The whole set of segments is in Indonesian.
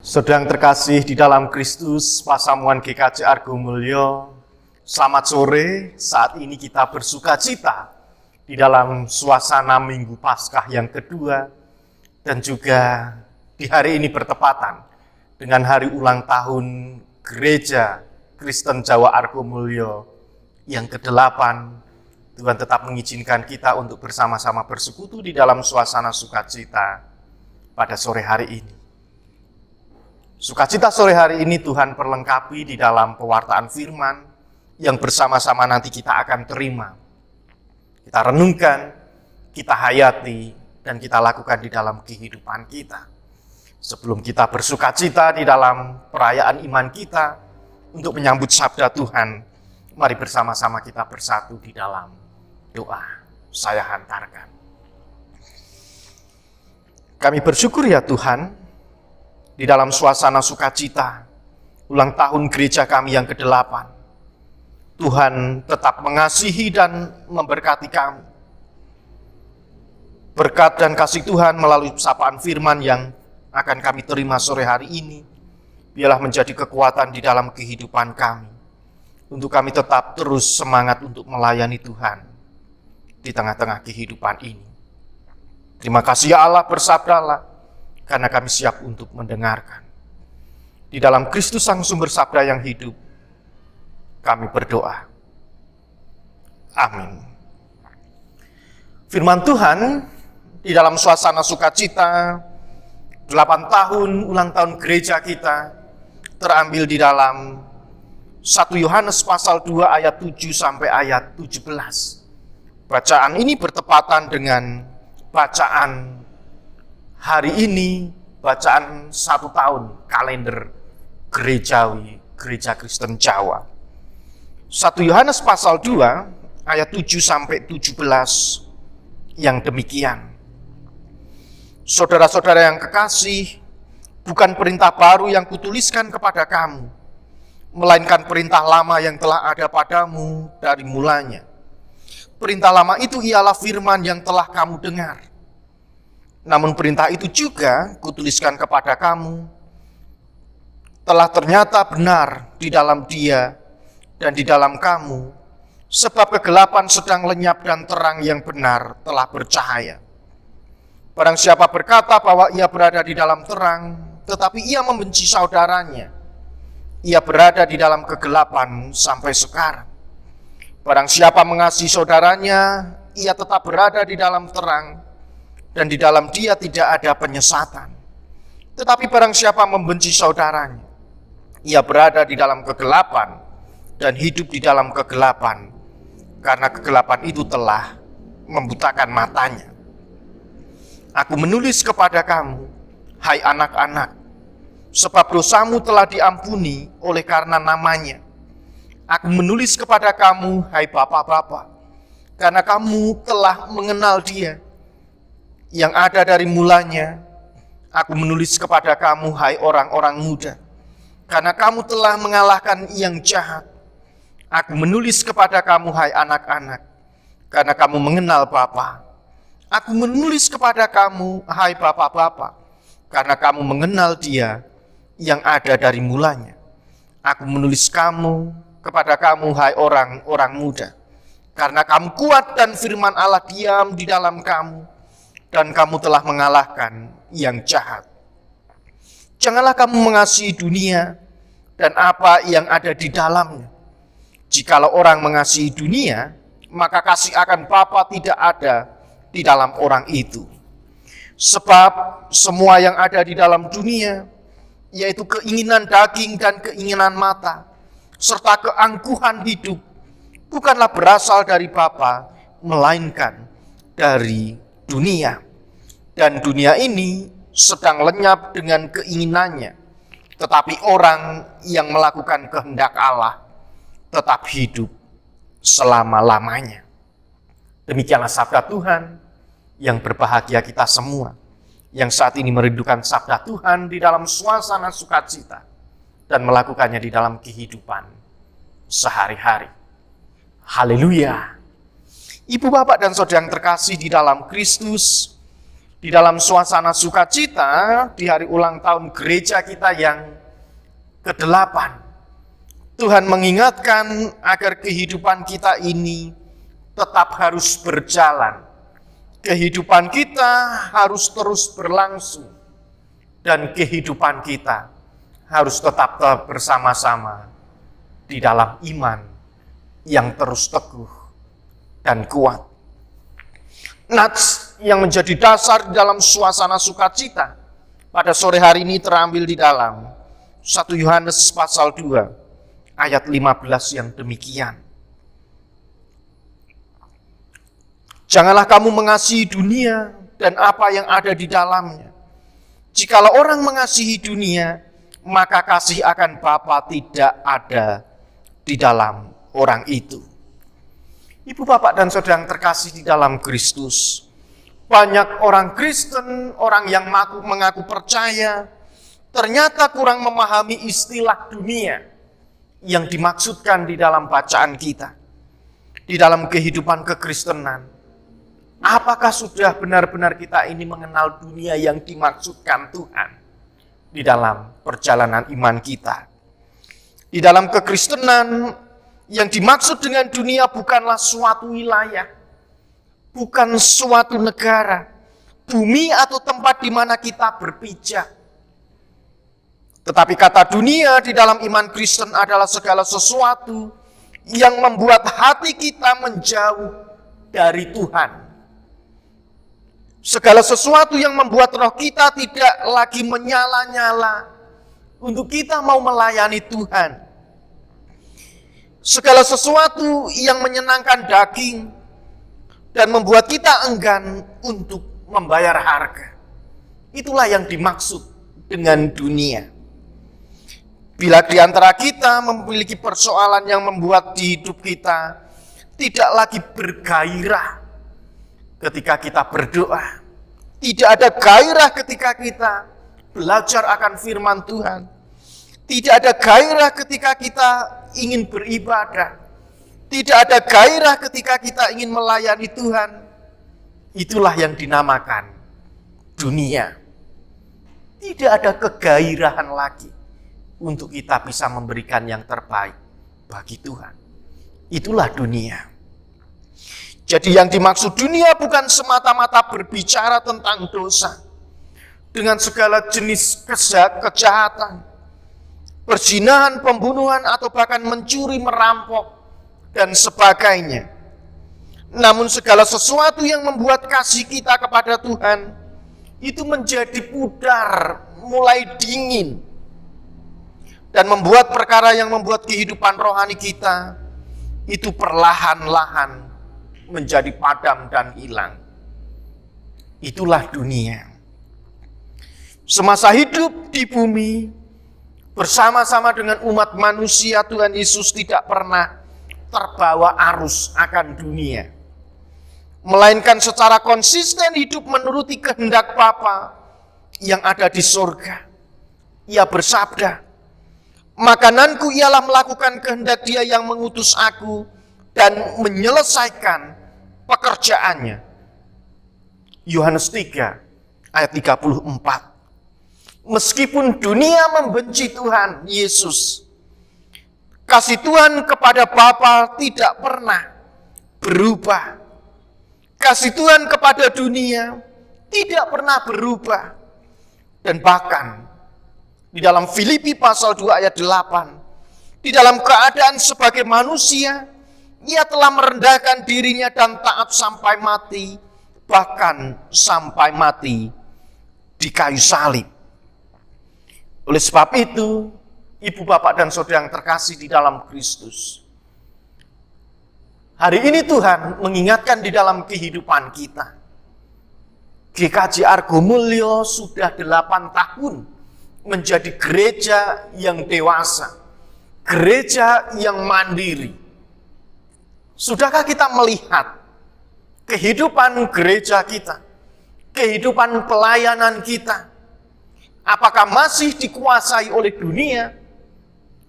Sedang terkasih di dalam Kristus, Pasamuan GKJ Argo Mulyo, selamat sore. Saat ini kita bersuka cita di dalam suasana Minggu Paskah yang kedua, dan juga di hari ini bertepatan dengan hari ulang tahun Gereja Kristen Jawa Argo Mulyo yang ke-8. Tuhan tetap mengizinkan kita untuk bersama-sama bersekutu di dalam suasana sukacita pada sore hari ini. Sukacita sore hari ini Tuhan perlengkapi di dalam pewartaan firman yang bersama-sama nanti kita akan terima. Kita renungkan, kita hayati, dan kita lakukan di dalam kehidupan kita. Sebelum kita bersukacita di dalam perayaan iman kita untuk menyambut sabda Tuhan, mari bersama-sama kita bersatu di dalam doa. Saya hantarkan. Kami bersyukur ya Tuhan, di dalam suasana sukacita, ulang tahun gereja kami yang ke-8. Tuhan tetap mengasihi dan memberkati kami. Berkat dan kasih Tuhan melalui sapaan firman yang akan kami terima sore hari ini, biarlah menjadi kekuatan di dalam kehidupan kami, untuk kami tetap terus semangat untuk melayani Tuhan di tengah-tengah kehidupan ini. Terima kasih ya Allah, bersabdalah, karena kami siap untuk mendengarkan. Di dalam Kristus Sang Sumber Sabda yang hidup, kami berdoa. Amin. Firman Tuhan di dalam suasana sukacita, 8 tahun ulang tahun gereja kita, terambil di dalam 1 Yohanes pasal 2 ayat 7 sampai ayat 17. Bacaan ini bertepatan dengan bacaan hari ini, bacaan 1 tahun kalender gerejawi, Gereja Kristen Jawa. 1 Yohanes pasal 2 ayat 7 sampai 17 yang demikian. Saudara-saudara yang kekasih, bukan perintah baru yang kutuliskan kepada kamu, melainkan perintah lama yang telah ada padamu dari mulanya. Perintah lama itu ialah firman yang telah kamu dengar. Namun perintah itu juga kutuliskan kepada kamu, telah ternyata benar di dalam Dia dan di dalam kamu, sebab kegelapan sedang lenyap dan terang yang benar telah bercahaya. Barang siapa berkata bahwa ia berada di dalam terang, tetapi ia membenci saudaranya, ia berada di dalam kegelapan sampai sekarang. Barang siapa mengasihi saudaranya, ia tetap berada di dalam terang, dan di dalam dia tidak ada penyesatan. Tetapi barang siapa membenci saudaranya, ia berada di dalam kegelapan dan hidup di dalam kegelapan, karena kegelapan itu telah membutakan matanya. Aku menulis kepada kamu, hai anak-anak, sebab dosamu telah diampuni oleh karena namanya. Aku menulis kepada kamu, hai bapak-bapak, karena kamu telah mengenal Dia yang ada dari mulanya. Aku menulis kepada kamu, hai orang-orang muda, karena kamu telah mengalahkan yang jahat. Aku menulis kepada kamu, hai anak-anak, karena kamu mengenal Bapa. Aku menulis kepada kamu, hai bapak-bapak, karena kamu mengenal Dia yang ada dari mulanya. Aku menulis kepada kamu, hai orang-orang muda, karena kamu kuat dan firman Allah diam di dalam kamu, dan kamu telah mengalahkan yang jahat. Janganlah kamu mengasihi dunia dan apa yang ada di dalamnya. Jikalau orang mengasihi dunia, maka kasih akan Bapa tidak ada di dalam orang itu. Sebab semua yang ada di dalam dunia, yaitu keinginan daging dan keinginan mata, serta keangkuhan hidup, bukanlah berasal dari Bapa, melainkan dari dunia. Dan dunia ini sedang lenyap dengan keinginannya, tetapi orang yang melakukan kehendak Allah tetap hidup selama-lamanya. Demikianlah sabda Tuhan. Yang berbahagia kita semua yang saat ini merindukan sabda Tuhan di dalam suasana sukacita dan melakukannya di dalam kehidupan sehari-hari. Haleluya. Ibu, bapak, dan saudara yang terkasih di dalam Kristus, Di dalam suasana sukacita di hari ulang tahun gereja kita yang ke-8, Tuhan mengingatkan agar kehidupan kita ini tetap harus berjalan. Kehidupan kita harus terus berlangsung. Dan kehidupan kita harus tetap bersama-sama di dalam iman yang terus teguh dan kuat. Nats yang menjadi dasar dalam suasana sukacita pada sore hari ini terambil di dalam 1 Yohanes pasal 2 ayat 15 yang demikian. Janganlah kamu mengasihi dunia dan apa yang ada di dalamnya. Jikalau orang mengasihi dunia, maka kasih akan Bapa tidak ada di dalam orang itu. Ibu, bapak, dan saudara yang terkasih di dalam Kristus, banyak orang Kristen, orang yang mengaku percaya, ternyata kurang memahami istilah dunia yang dimaksudkan di dalam bacaan kita, di dalam kehidupan kekristenan. Apakah sudah benar-benar kita ini mengenal dunia yang dimaksudkan Tuhan di dalam perjalanan iman kita? Di dalam kekristenan, yang dimaksud dengan dunia bukanlah suatu wilayah, bukan suatu negara, bumi atau tempat di mana kita berpijak. Tetapi kata dunia di dalam iman Kristen adalah segala sesuatu yang membuat hati kita menjauh dari Tuhan. Segala sesuatu yang membuat roh kita tidak lagi menyala-nyala untuk kita mau melayani Tuhan. Segala sesuatu yang menyenangkan daging dan membuat kita enggan untuk membayar harga. Itulah yang dimaksud dengan dunia. Bila di antara kita memiliki persoalan yang membuat di hidup kita tidak lagi bergairah ketika kita berdoa, tidak ada gairah ketika kita belajar akan firman Tuhan, tidak ada gairah ketika kita ingin beribadah, tidak ada gairah ketika kita ingin melayani Tuhan, itulah yang dinamakan dunia. Tidak ada kegairahan lagi untuk kita bisa memberikan yang terbaik bagi Tuhan. Itulah dunia. Jadi yang dimaksud dunia bukan semata-mata berbicara tentang dosa dengan segala jenis kejahatan, perzinahan, pembunuhan, atau bahkan mencuri, merampok, dan sebagainya. Namun segala sesuatu yang membuat kasih kita kepada Tuhan itu menjadi pudar, mulai dingin, dan membuat perkara yang membuat kehidupan rohani kita itu perlahan-lahan menjadi padam dan hilang. Itulah dunia. Semasa hidup di bumi bersama-sama dengan umat manusia, Tuhan Yesus tidak pernah terbawa arus akan dunia, melainkan secara konsisten hidup menuruti kehendak Bapa yang ada di surga. Ia bersabda, "Makananku ialah melakukan kehendak Dia yang mengutus aku dan menyelesaikan pekerjaannya." Yohanes 3 ayat 34. Meskipun dunia membenci Tuhan Yesus, kasih Tuhan kepada Bapa tidak pernah berubah. Kasih Tuhan kepada dunia tidak pernah berubah. Dan bahkan di dalam Filipi pasal 2 ayat 8, di dalam keadaan sebagai manusia, Ia telah merendahkan dirinya dan taat sampai mati, bahkan sampai mati di kayu salib. Oleh sebab itu, ibu, bapak, dan saudara yang terkasih di dalam Kristus, hari ini Tuhan mengingatkan di dalam kehidupan kita. GKJ Argo Mulyo sudah 8 tahun menjadi gereja yang dewasa, gereja yang mandiri. Sudahkah kita melihat kehidupan gereja kita, kehidupan pelayanan kita? Apakah masih dikuasai oleh dunia?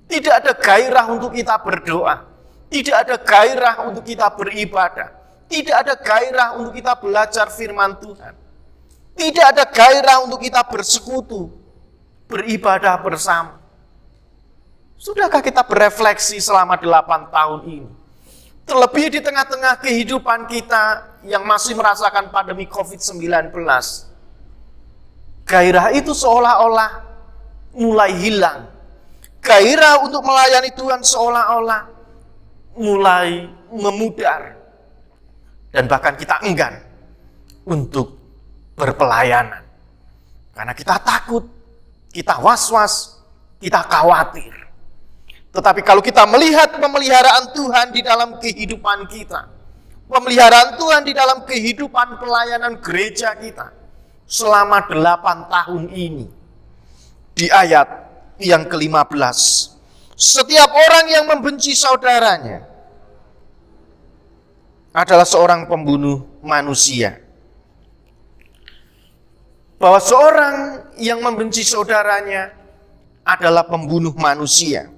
Tidak ada gairah untuk kita berdoa, tidak ada gairah untuk kita beribadah, tidak ada gairah untuk kita belajar firman Tuhan. Tidak ada gairah untuk kita bersekutu, beribadah bersama. Sudahkah kita berefleksi selama 8 tahun ini? Terlebih di tengah-tengah kehidupan kita yang masih merasakan pandemi COVID-19. Gairah itu seolah-olah mulai hilang. Gairah untuk melayani Tuhan seolah-olah mulai memudar. Dan bahkan kita enggan untuk berpelayanan. Karena kita takut, kita was-was, kita khawatir. Tetapi kalau kita melihat pemeliharaan Tuhan di dalam kehidupan kita, pemeliharaan Tuhan di dalam kehidupan pelayanan gereja kita selama 8 tahun ini, di ayat yang ke-15, setiap orang yang membenci saudaranya adalah seorang pembunuh manusia. Bahwa seorang yang membenci saudaranya adalah pembunuh manusia.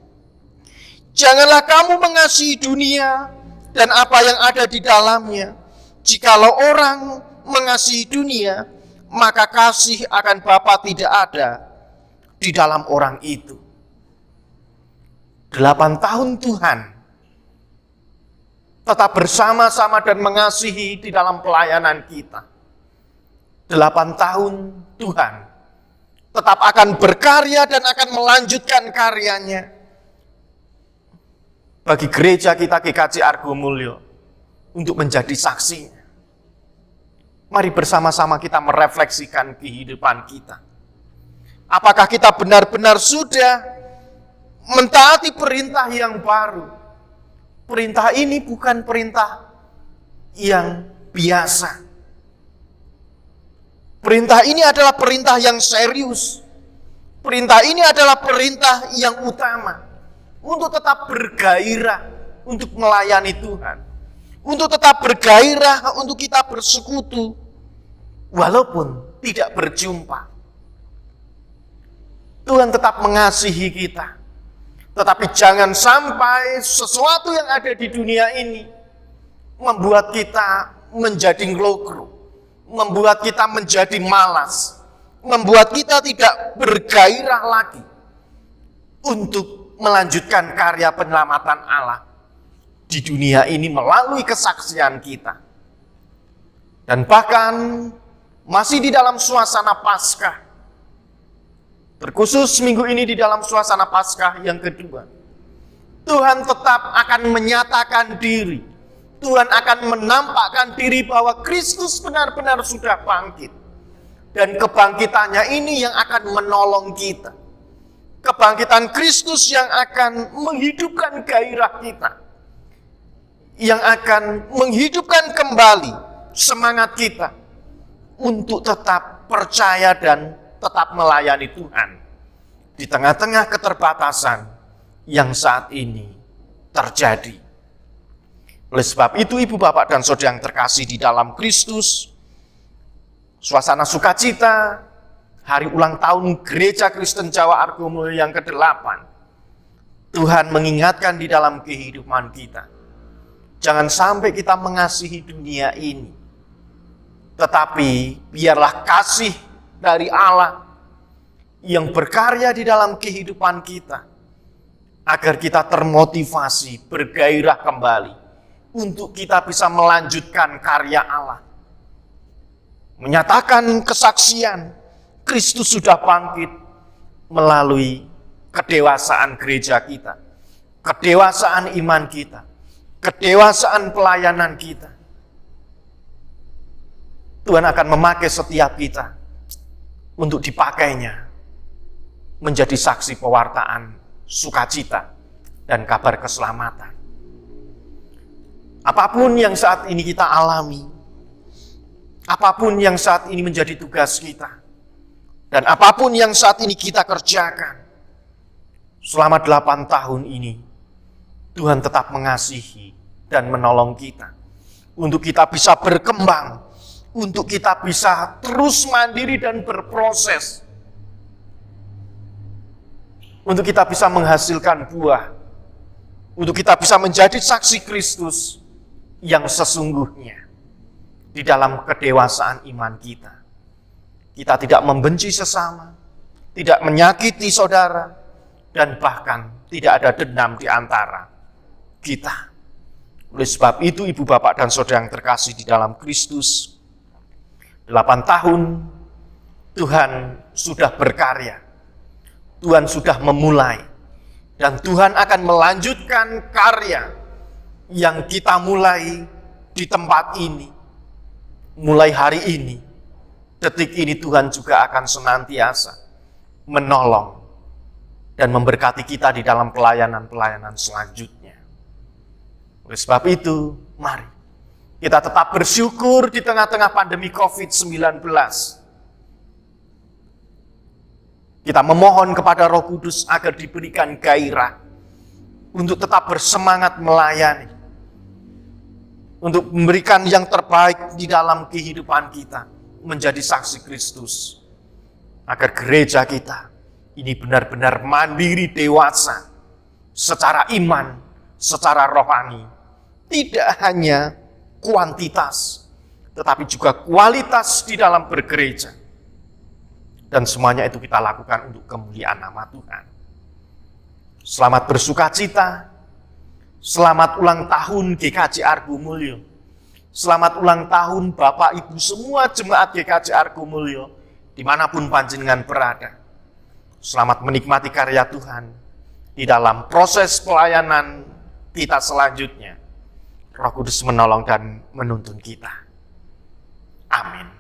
Janganlah kamu mengasihi dunia dan apa yang ada di dalamnya. Jikalau orang mengasihi dunia, maka kasih akan Bapa tidak ada di dalam orang itu. 8 tahun Tuhan tetap bersama-sama dan mengasihi di dalam pelayanan kita. 8 tahun Tuhan tetap akan berkarya dan akan melanjutkan karyanya bagi gereja kita GKJ Argomulyo untuk menjadi saksinya. Mari bersama-sama kita merefleksikan kehidupan kita. Apakah kita benar-benar sudah mentaati perintah yang baru? Perintah ini bukan perintah yang biasa. Perintah ini adalah perintah yang serius. Perintah ini adalah perintah yang utama. Untuk tetap bergairah untuk melayani Tuhan. Untuk tetap bergairah untuk kita bersekutu. Walaupun tidak berjumpa. Tuhan tetap mengasihi kita. Tetapi jangan sampai sesuatu yang ada di dunia ini membuat kita menjadi ngelokro. Membuat kita menjadi malas, membuat kita tidak bergairah lagi untuk melanjutkan karya penyelamatan Allah di dunia ini melalui kesaksian kita. Dan bahkan masih di dalam suasana Paskah, terkhusus minggu ini di dalam suasana Paskah yang kedua, Tuhan tetap akan menyatakan diri. Tuhan akan menampakkan diri bahwa Kristus benar-benar sudah bangkit. Dan kebangkitannya ini yang akan menolong kita. Kebangkitan Kristus yang akan menghidupkan gairah kita. Yang akan menghidupkan kembali semangat kita untuk tetap percaya dan tetap melayani Tuhan. Di tengah-tengah keterbatasan yang saat ini terjadi. Oleh sebab itu, ibu, bapak, dan saudara yang terkasih di dalam Kristus, suasana sukacita, hari ulang tahun Gereja Kristen Jawa Argomulyo yang ke-8, Tuhan mengingatkan di dalam kehidupan kita. Jangan sampai kita mengasihi dunia ini, tetapi biarlah kasih dari Allah yang berkarya di dalam kehidupan kita, agar kita termotivasi, bergairah kembali, untuk kita bisa melanjutkan karya Allah. Menyatakan kesaksian, Kristus sudah bangkit melalui kedewasaan gereja kita, kedewasaan iman kita, kedewasaan pelayanan kita. Tuhan akan memakai setiap kita untuk dipakainya menjadi saksi pewartaan sukacita dan kabar keselamatan. Apapun yang saat ini kita alami, apapun yang saat ini menjadi tugas kita, dan apapun yang saat ini kita kerjakan, selama 8 tahun ini, Tuhan tetap mengasihi dan menolong kita, untuk kita bisa berkembang, untuk kita bisa terus mandiri dan berproses, untuk kita bisa menghasilkan buah, untuk kita bisa menjadi saksi Kristus yang sesungguhnya di dalam kedewasaan iman kita. Kita tidak membenci sesama, tidak menyakiti saudara, dan bahkan tidak ada dendam di antara kita. Oleh sebab itu, ibu, bapak, dan saudara yang terkasih di dalam Kristus, 8 tahun Tuhan sudah berkarya. Tuhan sudah memulai. Dan Tuhan akan melanjutkan karya yang kita mulai di tempat ini. Mulai hari ini, detik ini Tuhan juga akan senantiasa menolong dan memberkati kita di dalam pelayanan-pelayanan selanjutnya. Oleh sebab itu, mari kita tetap bersyukur di tengah-tengah pandemi COVID-19. Kita memohon kepada Roh Kudus agar diberikan gairah untuk tetap bersemangat melayani, untuk memberikan yang terbaik di dalam kehidupan kita, menjadi saksi Kristus, agar gereja kita ini benar-benar mandiri dewasa secara iman, secara rohani, tidak hanya kuantitas, tetapi juga kualitas di dalam bergereja. Dan semuanya itu kita lakukan untuk kemuliaan nama Tuhan. Selamat bersuka cita, selamat ulang tahun GKJ Argo Mulyo, selamat ulang tahun Bapak Ibu semua jemaat GKJ Argo Mulyo, dimanapun panjenengan berada. Selamat menikmati karya Tuhan di dalam proses pelayanan kita selanjutnya. Roh Kudus menolong dan menuntun kita. Amin.